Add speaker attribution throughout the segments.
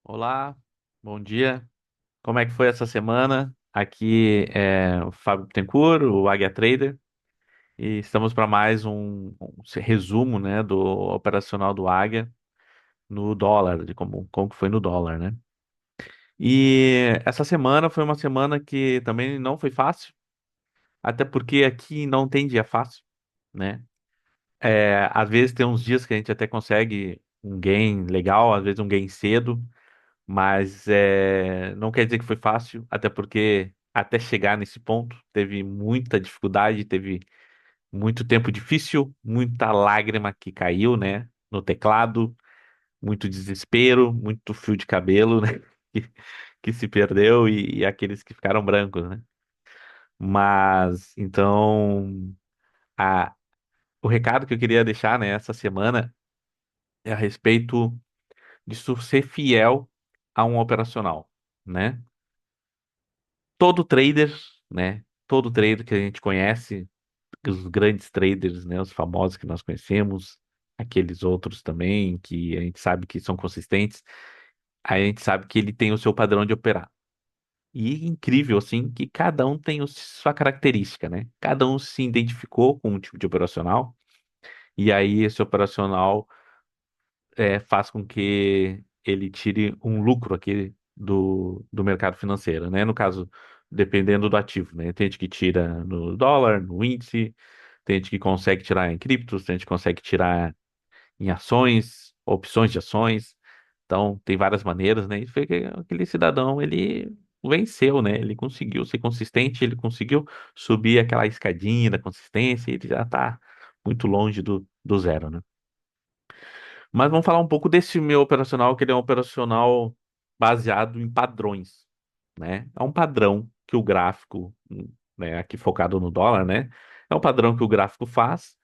Speaker 1: Olá, bom dia. Como é que foi essa semana? Aqui é o Fábio Bittencourt, o Águia Trader, e estamos para mais um resumo, né, do operacional do Águia no dólar, de como que foi no dólar, né? E essa semana foi uma semana que também não foi fácil, até porque aqui não tem dia fácil, né? Às vezes tem uns dias que a gente até consegue um gain legal, às vezes um gain cedo. Mas não quer dizer que foi fácil, até porque até chegar nesse ponto teve muita dificuldade, teve muito tempo difícil, muita lágrima que caiu, né, no teclado, muito desespero, muito fio de cabelo, né, que, que se perdeu e aqueles que ficaram brancos, né. Mas então a, o recado que eu queria deixar, né, essa semana é a respeito de ser fiel a um operacional, né? Todo trader, né? Todo trader que a gente conhece, os grandes traders, né? Os famosos que nós conhecemos, aqueles outros também que a gente sabe que são consistentes, a gente sabe que ele tem o seu padrão de operar. E incrível, assim, que cada um tem sua característica, né? Cada um se identificou com um tipo de operacional, e aí esse operacional faz com que ele tire um lucro aqui do mercado financeiro, né? No caso, dependendo do ativo, né? Tem gente que tira no dólar, no índice, tem gente que consegue tirar em criptos, tem gente que consegue tirar em ações, opções de ações. Então, tem várias maneiras, né? E foi que aquele cidadão, ele venceu, né? Ele conseguiu ser consistente, ele conseguiu subir aquela escadinha da consistência, e ele já tá muito longe do zero, né? Mas vamos falar um pouco desse meu operacional, que ele é um operacional baseado em padrões, né? É um padrão que o gráfico, né, aqui focado no dólar, né? É um padrão que o gráfico faz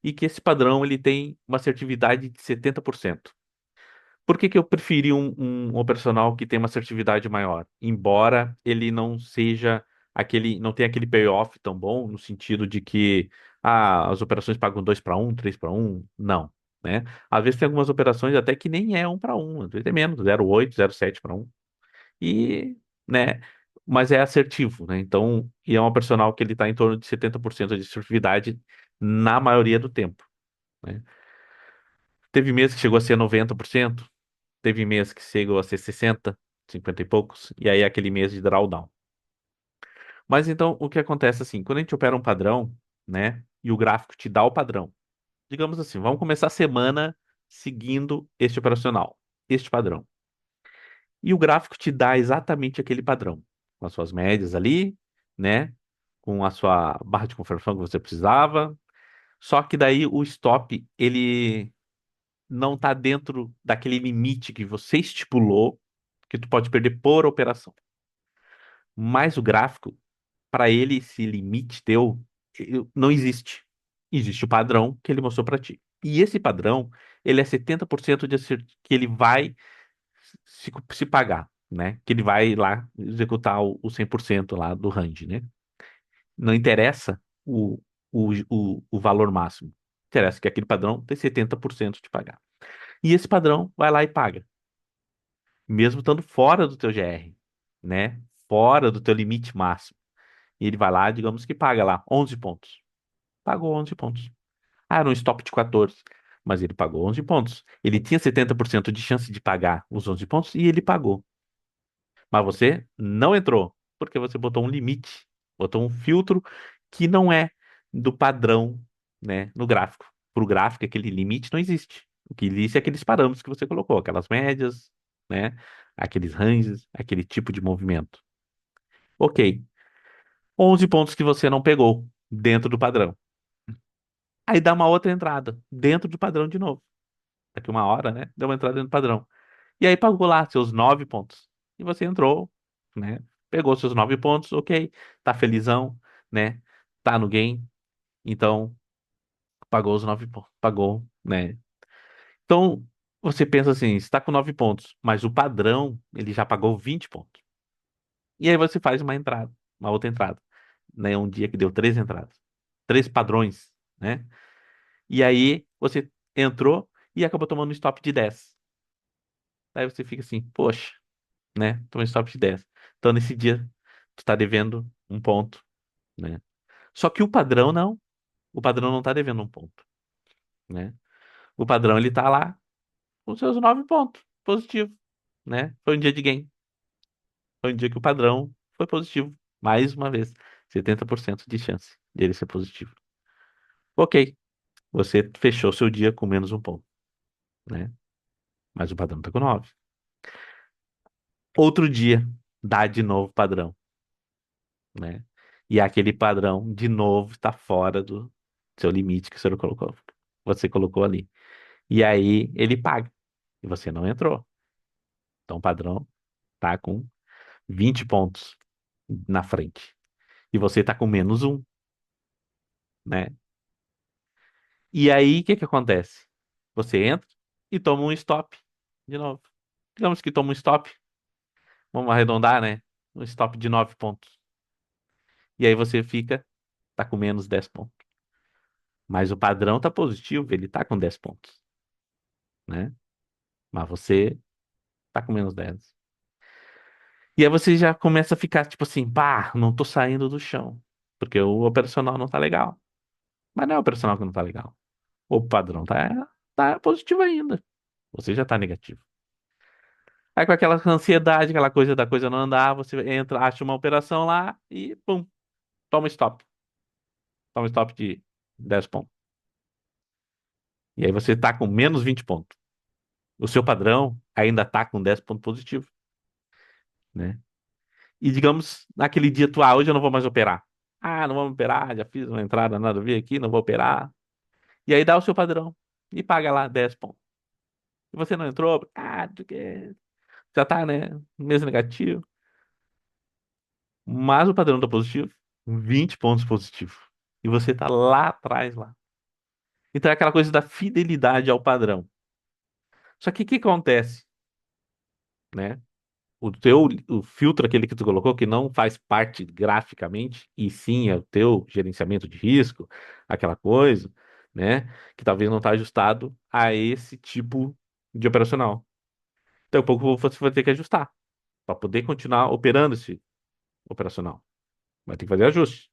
Speaker 1: e que esse padrão ele tem uma assertividade de 70%. Por que que eu preferi um operacional que tem uma assertividade maior? Embora ele não seja não tenha aquele payoff tão bom, no sentido de que as operações pagam 2 para um, 3 para um, não, né? Às vezes tem algumas operações até que nem é 1 para um, às vezes é menos, 0,8, 0,7 para um. E, né, mas é assertivo, né? Então, e é um operacional que ele está em torno de 70% de assertividade na maioria do tempo, né? Teve mês que chegou a ser 90%. Teve mês que chegou a ser 60, 50 e poucos, e aí é aquele mês de drawdown. Mas então, o que acontece assim, quando a gente opera um padrão, né, e o gráfico te dá o padrão, digamos assim, vamos começar a semana seguindo este operacional, este padrão. E o gráfico te dá exatamente aquele padrão, com as suas médias ali, né, com a sua barra de confirmação que você precisava, só que daí o stop, ele não está dentro daquele limite que você estipulou, que tu pode perder por operação. Mas o gráfico, para ele, esse limite teu, não existe. Existe o padrão que ele mostrou para ti. E esse padrão, ele é 70% que ele vai se pagar, né? Que ele vai lá executar o 100% lá do range, né? Não interessa o valor máximo. Interessa que aquele padrão tem 70% de pagar. E esse padrão vai lá e paga, mesmo estando fora do teu GR, né? Fora do teu limite máximo. E ele vai lá, digamos que paga lá 11 pontos. Pagou 11 pontos. Ah, era um stop de 14. Mas ele pagou 11 pontos. Ele tinha 70% de chance de pagar os 11 pontos e ele pagou. Mas você não entrou, porque você botou um limite, botou um filtro que não é do padrão, né, no gráfico. Para o gráfico, aquele limite não existe. O que existe é aqueles parâmetros que você colocou, aquelas médias, né, aqueles ranges, aquele tipo de movimento. Ok. 11 pontos que você não pegou dentro do padrão. Aí dá uma outra entrada dentro do padrão de novo. Daqui uma hora, né? Deu uma entrada dentro do padrão. E aí pagou lá seus 9 pontos. E você entrou, né? Pegou seus 9 pontos, ok. Tá felizão, né? Tá no game. Então, pagou os 9 pontos. Pagou, né? Então, você pensa assim, está com 9 pontos, mas o padrão, ele já pagou 20 pontos. E aí você faz uma entrada, uma outra entrada, né? Um dia que deu 3 entradas. 3 padrões, né? E aí você entrou e acabou tomando um stop de 10. Daí você fica assim, poxa, né? Tomei stop de 10. Então nesse dia tu tá devendo um ponto, né? Só que o padrão não. O padrão não tá devendo um ponto, né? O padrão ele tá lá com seus 9 pontos, positivo, né? Foi um dia de game. Foi um dia que o padrão foi positivo. Mais uma vez, 70% de chance de ele ser positivo. Ok, você fechou seu dia com menos um ponto, né? Mas o padrão tá com 9. Outro dia, dá de novo padrão, né? E aquele padrão, de novo, está fora do seu limite que você colocou ali. E aí ele paga. E você não entrou. Então o padrão tá com 20 pontos na frente. E você tá com menos um, né? E aí o que que acontece? Você entra e toma um stop de novo. Digamos que toma um stop, vamos arredondar, né? Um stop de 9 pontos. E aí você fica, tá com menos 10 pontos. Mas o padrão tá positivo, ele tá com 10 pontos, né? Mas você tá com menos 10. E aí você já começa a ficar tipo assim, pá, não tô saindo do chão. Porque o operacional não tá legal. Mas não é o operacional que não tá legal. O padrão tá positivo ainda. Você já tá negativo. Aí com aquela ansiedade, aquela coisa da coisa não andar, você entra, acha uma operação lá e pum, toma stop. Toma stop de 10 pontos. E aí você tá com menos 20 pontos. O seu padrão ainda tá com 10 pontos positivos, né? E digamos, naquele dia tu, hoje eu não vou mais operar. Ah, não vou operar, já fiz uma entrada, nada a ver aqui, não vou operar. E aí dá o seu padrão e paga lá 10 pontos. E você não entrou, já tá, né? Mês negativo. Mas o padrão tá positivo, 20 pontos positivo. E você tá lá atrás lá. Então é aquela coisa da fidelidade ao padrão. Só que o que acontece, né? O filtro, aquele que tu colocou, que não faz parte graficamente, e sim é o teu gerenciamento de risco, aquela coisa, né? Que talvez não está ajustado a esse tipo de operacional. Então, um pouco você vai ter que ajustar para poder continuar operando esse operacional. Vai ter que fazer ajustes.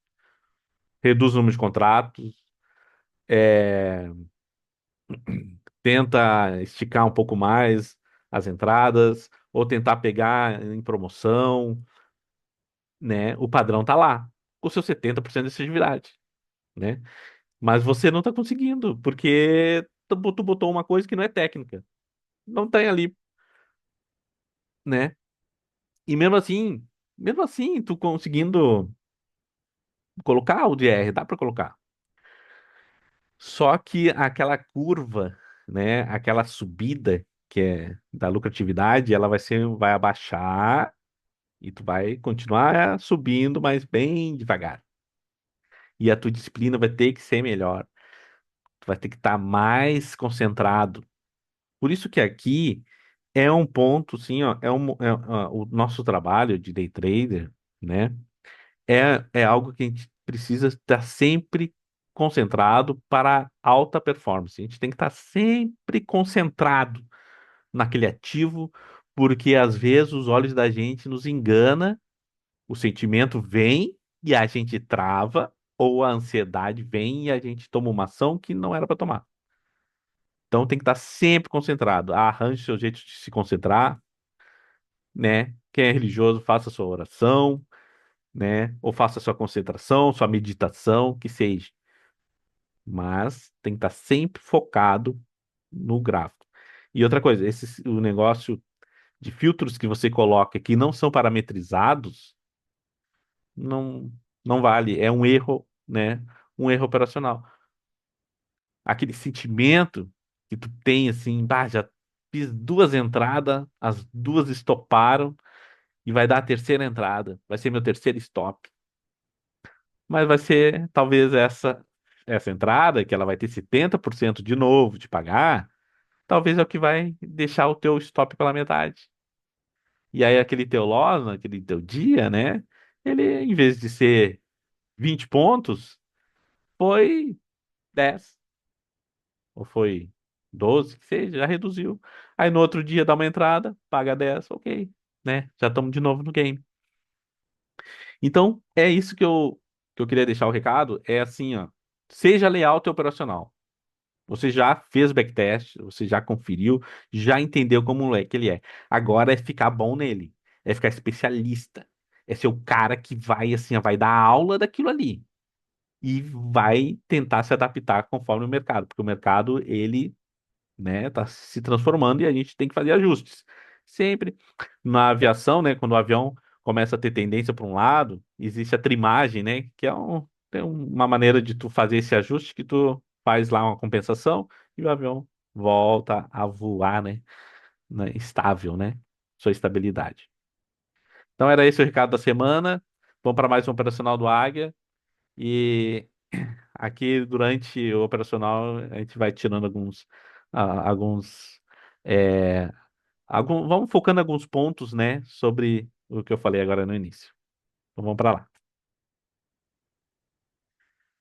Speaker 1: Reduz o número de contratos, é, tenta esticar um pouco mais as entradas, ou tentar pegar em promoção, né? O padrão tá lá, com seu 70% de excessividade, né? Mas você não tá conseguindo, porque tu botou uma coisa que não é técnica. Não tem ali, né? E mesmo assim, tu conseguindo colocar o DR, dá pra colocar. Só que aquela curva, né? Aquela subida que é da lucratividade, ela vai abaixar e tu vai continuar subindo, mas bem devagar. E a tua disciplina vai ter que ser melhor. Tu vai ter que estar mais concentrado. Por isso que aqui é um ponto, sim, ó, o nosso trabalho de day trader, né? É algo que a gente precisa estar sempre concentrado para alta performance. A gente tem que estar sempre concentrado naquele ativo, porque às vezes os olhos da gente nos engana, o sentimento vem e a gente trava, ou a ansiedade vem e a gente toma uma ação que não era para tomar. Então tem que estar sempre concentrado. Arranje seu jeito de se concentrar, né? Quem é religioso, faça sua oração, né? Ou faça sua concentração, sua meditação, que seja. Mas tem que estar sempre focado no gráfico. E outra coisa, o negócio de filtros que você coloca que não são parametrizados, não, não vale. É um erro, né? Um erro operacional. Aquele sentimento que tu tem assim, bah, já fiz duas entradas, as duas estoparam e vai dar a terceira entrada, vai ser meu terceiro stop. Mas vai ser talvez essa entrada, que ela vai ter 70% de novo de pagar, talvez é o que vai deixar o teu stop pela metade. E aí aquele teu loss, aquele teu dia, né? Ele, em vez de ser 20 pontos, foi 10 ou foi 12 que seja, já reduziu. Aí no outro dia dá uma entrada, paga 10, ok, né? Já estamos de novo no game. Então, é isso que eu queria deixar o recado, é assim, ó, seja leal ao teu operacional. Você já fez backtest, você já conferiu, já entendeu como é que ele é. Agora é ficar bom nele, é ficar especialista, é ser o cara que vai assim, ó, vai dar aula daquilo ali e vai tentar se adaptar conforme o mercado, porque o mercado ele, né, tá se transformando e a gente tem que fazer ajustes. Sempre na aviação, né, quando o avião começa a ter tendência para um lado, existe a trimagem, né, que é uma maneira de tu fazer esse ajuste que tu faz lá uma compensação e o avião volta a voar, né, estável, né, sua estabilidade. Então era esse o recado da semana. Vamos para mais um operacional do Águia e aqui durante o operacional a gente vai tirando alguns é, vamos focando em alguns pontos, né, sobre o que eu falei agora no início. Então vamos para lá.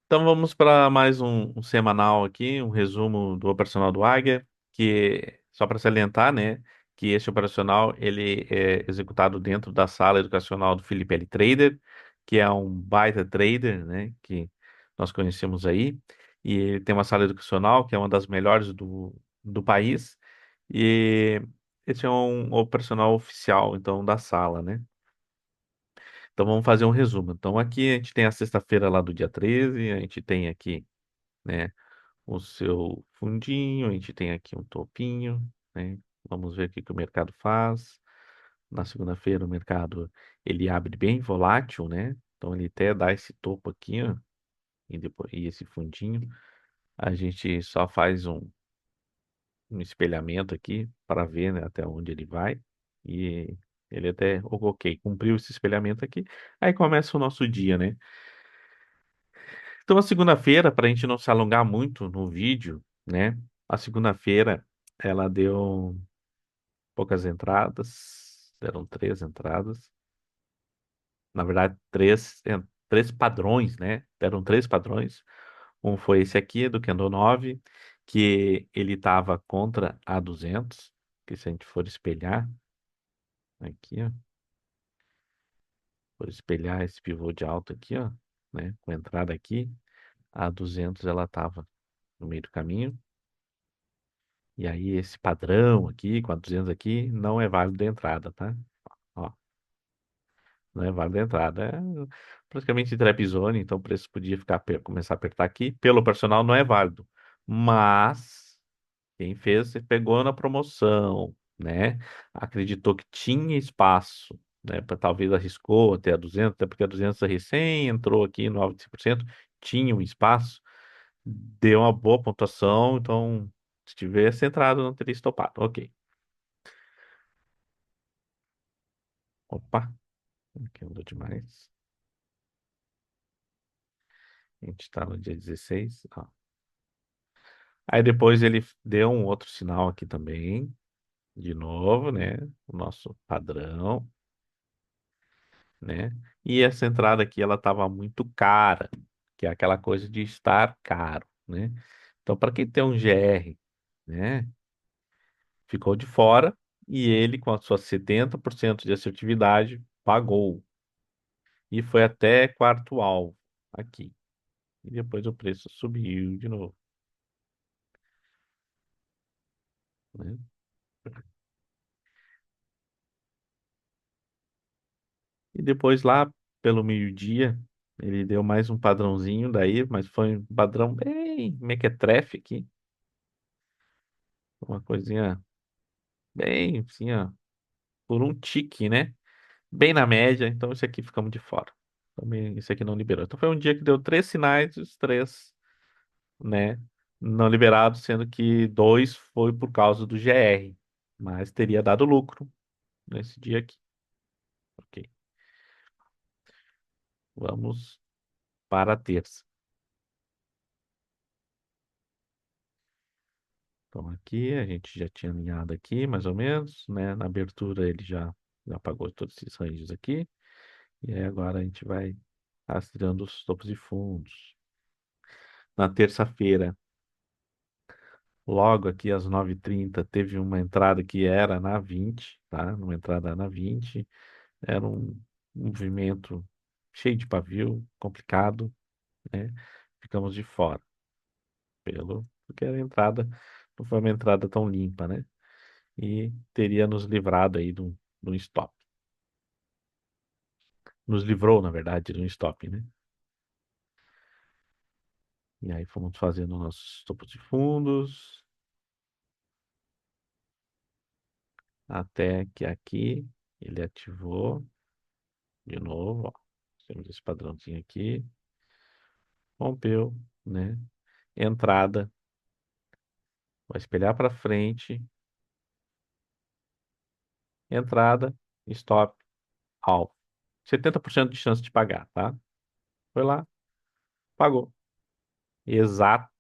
Speaker 1: Então vamos para mais um semanal aqui, um resumo do operacional do Águia, que só para salientar, né, que esse operacional ele é executado dentro da sala educacional do Felipe L. Trader, que é um baita trader, né, que nós conhecemos aí, e ele tem uma sala educacional que é uma das melhores do país, e esse é um operacional oficial, então, da sala, né? Então vamos fazer um resumo. Então aqui a gente tem a sexta-feira lá do dia 13, a gente tem aqui, né, o seu fundinho, a gente tem aqui um topinho, né? Vamos ver o que que o mercado faz. Na segunda-feira o mercado ele abre bem volátil, né? Então ele até dá esse topo aqui, ó, e depois e esse fundinho. A gente só faz um espelhamento aqui para ver, né, até onde ele vai. E ele até, ok, cumpriu esse espelhamento aqui. Aí começa o nosso dia, né? Então, a segunda-feira, para a gente não se alongar muito no vídeo, né? A segunda-feira ela deu poucas entradas, deram três entradas. Na verdade, três padrões, né? Deram três padrões. Um foi esse aqui, do Kendo 9, que ele estava contra a 200, que se a gente for espelhar, aqui, ó, for espelhar esse pivô de alta aqui, ó, né? Com entrada aqui, a 200 ela estava no meio do caminho. E aí esse padrão aqui, 400 aqui, não é válido de entrada, tá? Ó, não é válido de entrada. É praticamente trap zone, então o preço podia começar a apertar aqui. Pelo personal não é válido. Mas quem fez, pegou na promoção, né? Acreditou que tinha espaço, né? Talvez arriscou até a 200, até porque a 200 recém entrou aqui no 9%, tinha um espaço, deu uma boa pontuação, então se tivesse entrado não teria estopado. Ok. Opa, aqui andou demais. A gente está no dia 16. Ó. Aí depois ele deu um outro sinal aqui também, de novo, né? O nosso padrão, né? E essa entrada aqui, ela estava muito cara, que é aquela coisa de estar caro, né? Então, para quem tem um GR, né? Ficou de fora e ele, com a sua 70% de assertividade, pagou. E foi até quarto alvo aqui. E depois o preço subiu de novo, né? E depois lá pelo meio-dia, ele deu mais um padrãozinho daí, mas foi um padrão bem mequetrefe aqui. Uma coisinha bem assim, ó, por um tique, né? Bem na média, então isso aqui ficamos de fora. Também isso aqui não liberou. Então foi um dia que deu três sinais, e os três, né, não liberados, sendo que dois foi por causa do GR, mas teria dado lucro nesse dia aqui. Ok, vamos para a terça. Então aqui a gente já tinha alinhado aqui, mais ou menos, né? Na abertura ele já pagou todos esses ranges aqui. E aí agora a gente vai rastreando os topos e fundos. Na terça-feira, Logo aqui às 9h30 teve uma entrada que era na 20, tá? Uma entrada na 20. Era um movimento cheio de pavio, complicado, né? Ficamos de fora, porque a entrada não foi uma entrada tão limpa, né? E teria nos livrado aí de um stop. Nos livrou, na verdade, de um stop, né? E aí fomos fazendo nossos topos de fundos, até que aqui ele ativou de novo, ó. Temos esse padrãozinho aqui, rompeu, né? Entrada, vai espelhar para frente, entrada, stop, alvo. 70% de chance de pagar, tá? Foi lá, pagou. Exato,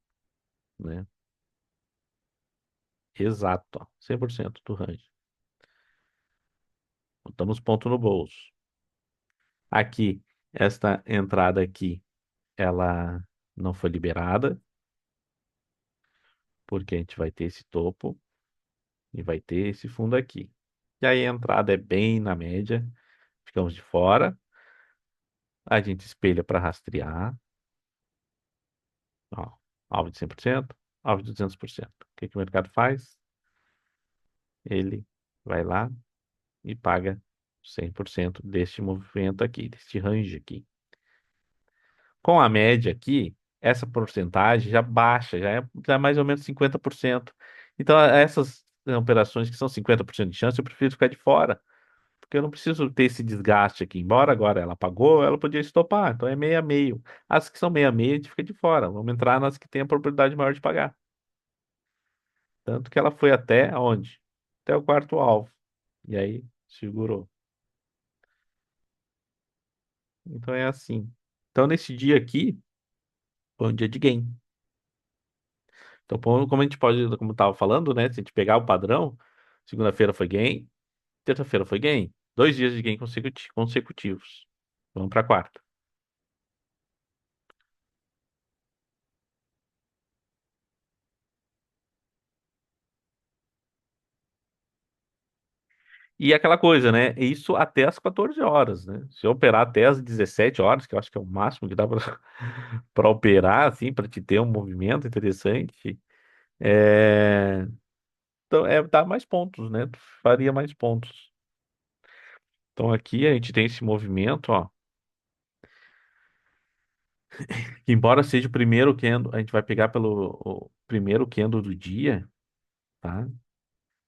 Speaker 1: né? Exato, ó, 100% do range. Botamos ponto no bolso. Aqui, esta entrada aqui, ela não foi liberada, porque a gente vai ter esse topo e vai ter esse fundo aqui. E aí a entrada é bem na média, ficamos de fora. A gente espelha para rastrear, ó, alvo de 100%, alvo de 200%. O que que o mercado faz? Ele vai lá e paga 100% deste movimento aqui, deste range aqui. Com a média aqui, essa porcentagem já baixa, já é mais ou menos 50%. Então, essas operações que são 50% de chance, eu prefiro ficar de fora, porque eu não preciso ter esse desgaste aqui. Embora agora ela pagou, ela podia estopar, então é meio a meio. As que são meio a meio, a gente fica de fora. Vamos entrar nas que têm a probabilidade maior de pagar. Tanto que ela foi até onde? Até o quarto alvo. E aí, segurou. Então é assim. Então, nesse dia aqui, foi um dia de gain. Então, como a gente pode, como eu estava falando, né? Se a gente pegar o padrão, segunda-feira foi gain, terça-feira foi gain. 2 dias de gain consecutivos. Vamos para quarta. E aquela coisa, né? Isso até as 14 horas, né? Se eu operar até as 17 horas, que eu acho que é o máximo que dá para para operar, assim, para te ter um movimento interessante, então, dá mais pontos, né? Tu faria mais pontos. Então aqui a gente tem esse movimento, ó, que embora seja o primeiro candle, a gente vai pegar pelo o primeiro candle do dia, tá?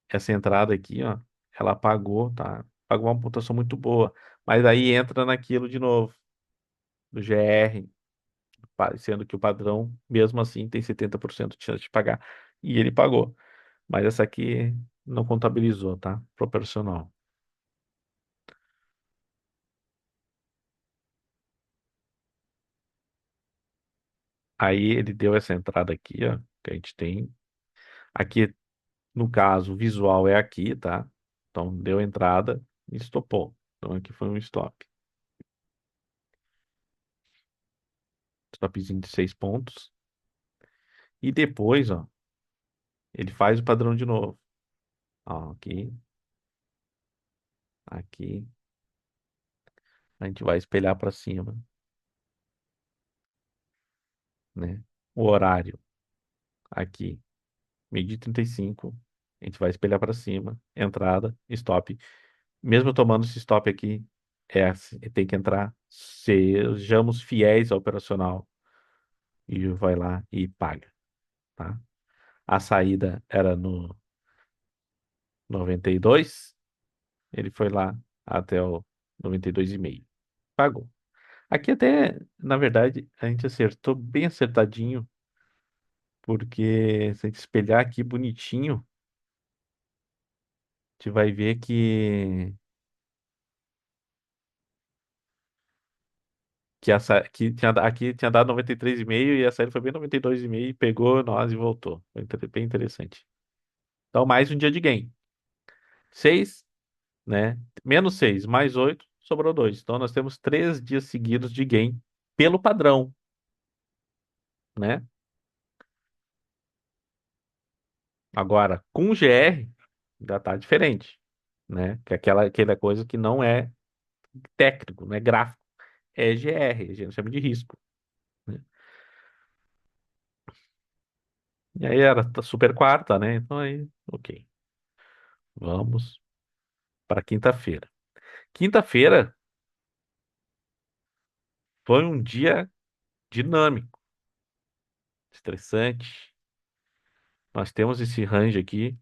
Speaker 1: Essa entrada aqui, ó, ela pagou, tá? Pagou uma pontuação muito boa, mas aí entra naquilo de novo, do GR, sendo que o padrão, mesmo assim, tem 70% de chance de pagar. E ele pagou. Mas essa aqui não contabilizou, tá? Proporcional. Aí ele deu essa entrada aqui, ó, que a gente tem. Aqui, no caso, o visual é aqui, tá? Então, deu entrada e estopou. Então, aqui foi um stop. Stopzinho de 6 pontos. E depois, ó, ele faz o padrão de novo. Ó, aqui, aqui. A gente vai espelhar para cima, né? O horário, aqui, 12h35. A gente vai espelhar para cima. Entrada, stop. Mesmo tomando esse stop aqui, assim, tem que entrar. Sejamos fiéis ao operacional. E vai lá e paga, tá? A saída era no 92, ele foi lá até o 92,5. Pagou. Aqui até, na verdade, a gente acertou bem acertadinho, porque se a gente espelhar aqui bonitinho, a gente vai ver que aqui tinha dado 93,5 e a saída foi bem 92,5 e pegou nós e voltou. Foi bem interessante. Então, mais um dia de gain. 6, né? Menos 6, mais 8, sobrou 2. Então nós temos 3 dias seguidos de gain pelo padrão, né? Agora, com GR, já tá diferente, né? Que é aquela coisa que não é técnico, não é gráfico, é GR, a gente chama de risco, né? E aí era super quarta, né? Então aí, ok. Vamos para quinta-feira. Quinta-feira foi um dia dinâmico, estressante. Nós temos esse range aqui,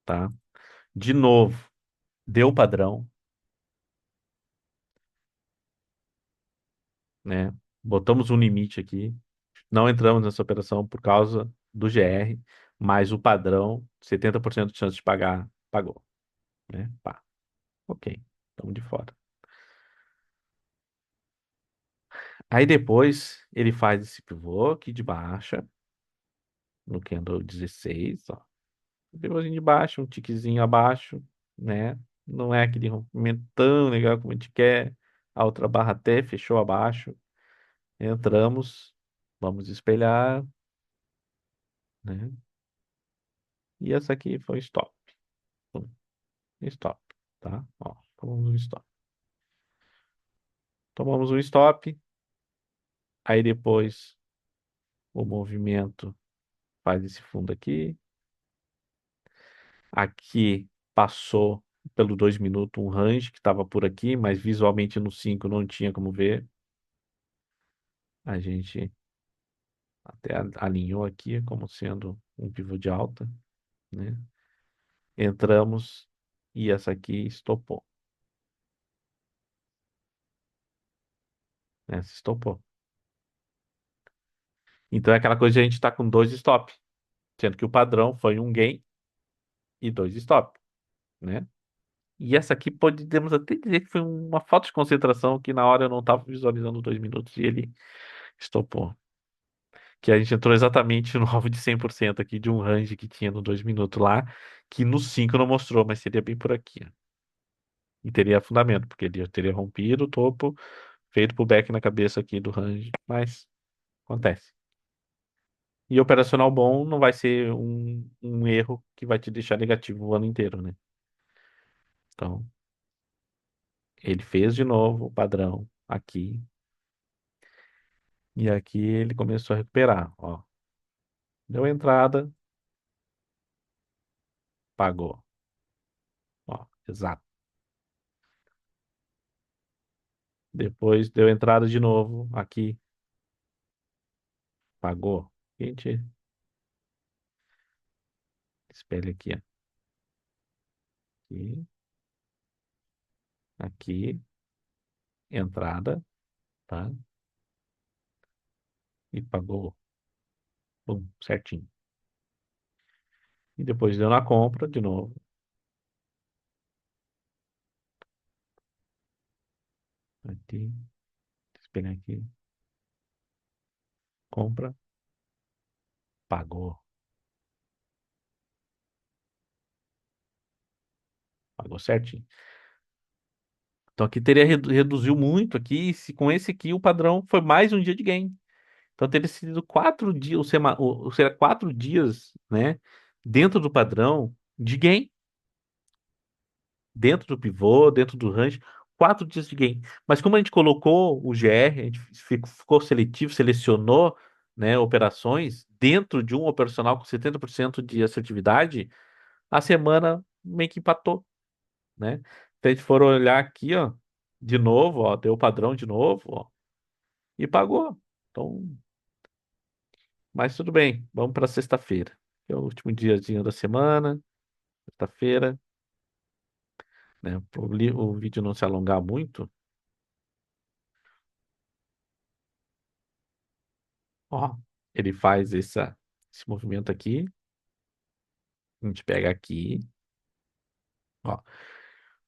Speaker 1: tá? De novo, deu padrão, né? Botamos um limite aqui. Não entramos nessa operação por causa do GR, mas o padrão, 70% de chance de pagar, pagou, né? Pá, ok, estamos de fora. Aí depois ele faz esse pivô aqui de baixa, no candle 16, ó. Um pivôzinho de baixo, um tiquezinho abaixo, né? Não é aquele rompimento tão legal como a gente quer. A outra barra até fechou abaixo. Entramos, vamos espelhar, né? E essa aqui foi stop. Pum, stop, tá? Ó, tomamos um stop. Tomamos um stop, aí depois o movimento faz esse fundo aqui. Aqui passou pelo 2 minutos um range que estava por aqui, mas visualmente no 5 não tinha como ver. A gente até alinhou aqui como sendo um pivô de alta, né? Entramos e essa aqui estopou. Essa estopou. Então é aquela coisa de a gente estar com dois stop, sendo que o padrão foi um gain e dois stop, né? E essa aqui podemos até dizer que foi uma falta de concentração que na hora eu não estava visualizando 2 minutos e ele estopou. Que a gente entrou exatamente no alvo de 100% aqui de um range que tinha no 2 minutos lá, que no 5 não mostrou, mas seria bem por aqui, ó. E teria fundamento, porque ele teria rompido o topo, feito pullback na cabeça aqui do range, mas acontece. E operacional bom não vai ser um erro que vai te deixar negativo o ano inteiro, né? Então, ele fez de novo o padrão aqui, e aqui ele começou a recuperar, ó. Deu entrada, pagou, ó, exato. Depois deu entrada de novo aqui, pagou. A gente espelha aqui, ó. Aqui, aqui, entrada, tá? E pagou, bum, certinho. E depois deu na compra de novo, aqui, espelha aqui, compra, pagou, pagou certinho. Então aqui teria reduziu muito aqui, e se com esse aqui o padrão foi mais um dia de gain. Então teria sido 4 dias, ou seja, 4 dias, né, dentro do padrão de gain, dentro do pivô, dentro do range, 4 dias de gain. Mas como a gente colocou o GR, a gente ficou seletivo, selecionou, né, operações dentro de um operacional com 70% de assertividade, a semana meio que empatou, né? Se a gente for olhar aqui, ó, de novo, ó, deu o padrão de novo, ó, e pagou. Então, mas tudo bem, vamos para sexta-feira. É o último diazinho da semana, sexta-feira, né? Para o vídeo não se alongar muito, ó, ele faz esse movimento aqui, a gente pega aqui, ó,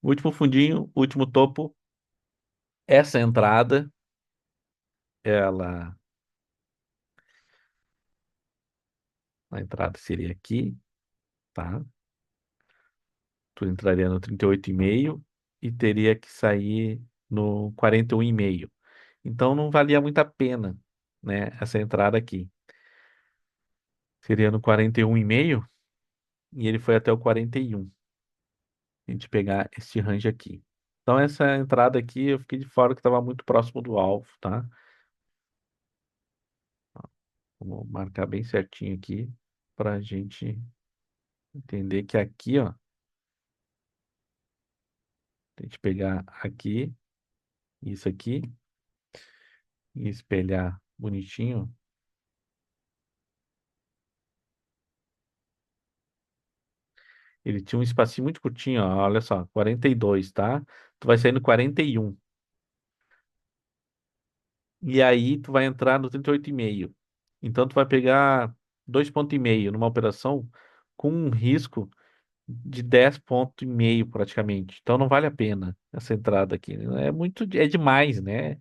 Speaker 1: último fundinho, último topo, essa entrada, ela, a entrada seria aqui, tá? Tu entraria no 38,5 e teria que sair no 41,5. Então não valia muito a pena, né, essa entrada aqui. Seria no 41,5. e ele foi até o 41. A gente pegar esse range aqui. Então essa entrada aqui eu fiquei de fora que estava muito próximo do alvo, tá? Vou marcar bem certinho aqui para a gente entender que aqui, ó, a gente pegar aqui, isso aqui, e espelhar bonitinho. Ele tinha um espacinho muito curtinho, ó, olha só, 42, tá? Tu vai sair no 41. E aí tu vai entrar no 38,5. Então tu vai pegar 2,5 pontos numa operação com um risco de 10,5 pontos praticamente. Então não vale a pena essa entrada aqui. É muito, é demais, né?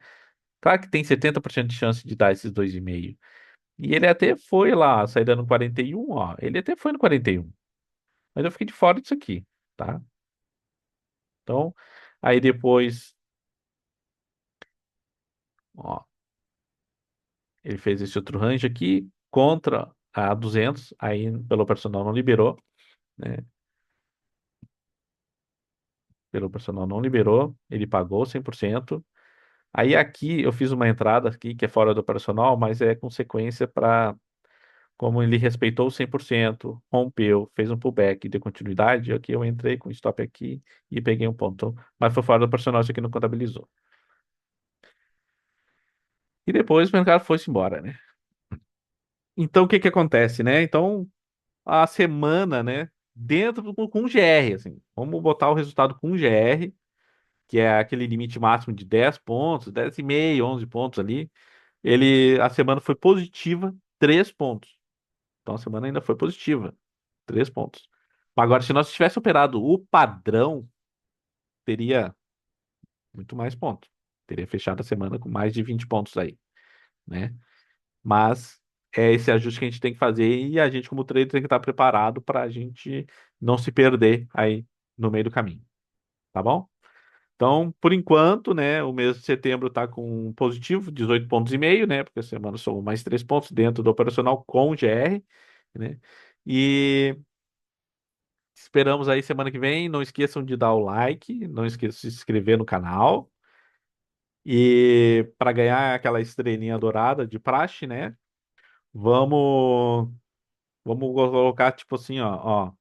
Speaker 1: Claro que tem 70% de chance de dar esses 2,5. E ele até foi lá, saída no 41, ó. Ele até foi no 41. Mas eu fiquei de fora disso aqui, tá? Então, aí depois, ó, ele fez esse outro range aqui contra a 200, aí pelo personal não liberou, né? Pelo personal não liberou, ele pagou 100%. Aí aqui eu fiz uma entrada aqui que é fora do personal, mas é consequência para como ele respeitou o 100%, rompeu, fez um pullback, deu continuidade, aqui eu entrei com stop aqui e peguei um ponto. Então, mas foi fora do personal, isso aqui não contabilizou. E depois o mercado foi-se embora, né? Então o que que acontece, né? Então a semana, né? Dentro com GR, assim, vamos botar o resultado com GR, que é aquele limite máximo de 10 pontos, 10,5, 11 pontos ali. A semana foi positiva, 3 pontos. Então a semana ainda foi positiva, 3 pontos. Agora, se nós tivesse operado o padrão, teria muito mais pontos. Teria fechado a semana com mais de 20 pontos aí, né? Mas é esse ajuste que a gente tem que fazer e a gente, como trader, tem que estar preparado para a gente não se perder aí no meio do caminho, tá bom? Então, por enquanto, né, o mês de setembro está com um positivo, 18,5 pontos, né? Porque a semana somou mais 3 pontos dentro do operacional com GR, né? E esperamos aí semana que vem. Não esqueçam de dar o like, não esqueçam de se inscrever no canal. E para ganhar aquela estrelinha dourada de praxe, né? Vamos, vamos colocar tipo assim, ó.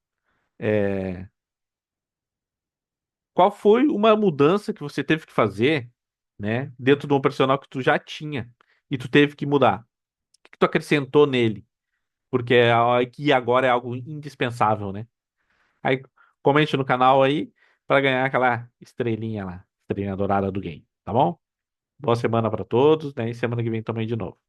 Speaker 1: É, qual foi uma mudança que você teve que fazer, né? Dentro do operacional que tu já tinha e tu teve que mudar? O que que tu acrescentou nele? Porque que agora é algo indispensável, né? Aí comente no canal aí para ganhar aquela estrelinha lá, estrelinha dourada do game, tá bom? Boa semana para todos, né? E semana que vem também de novo.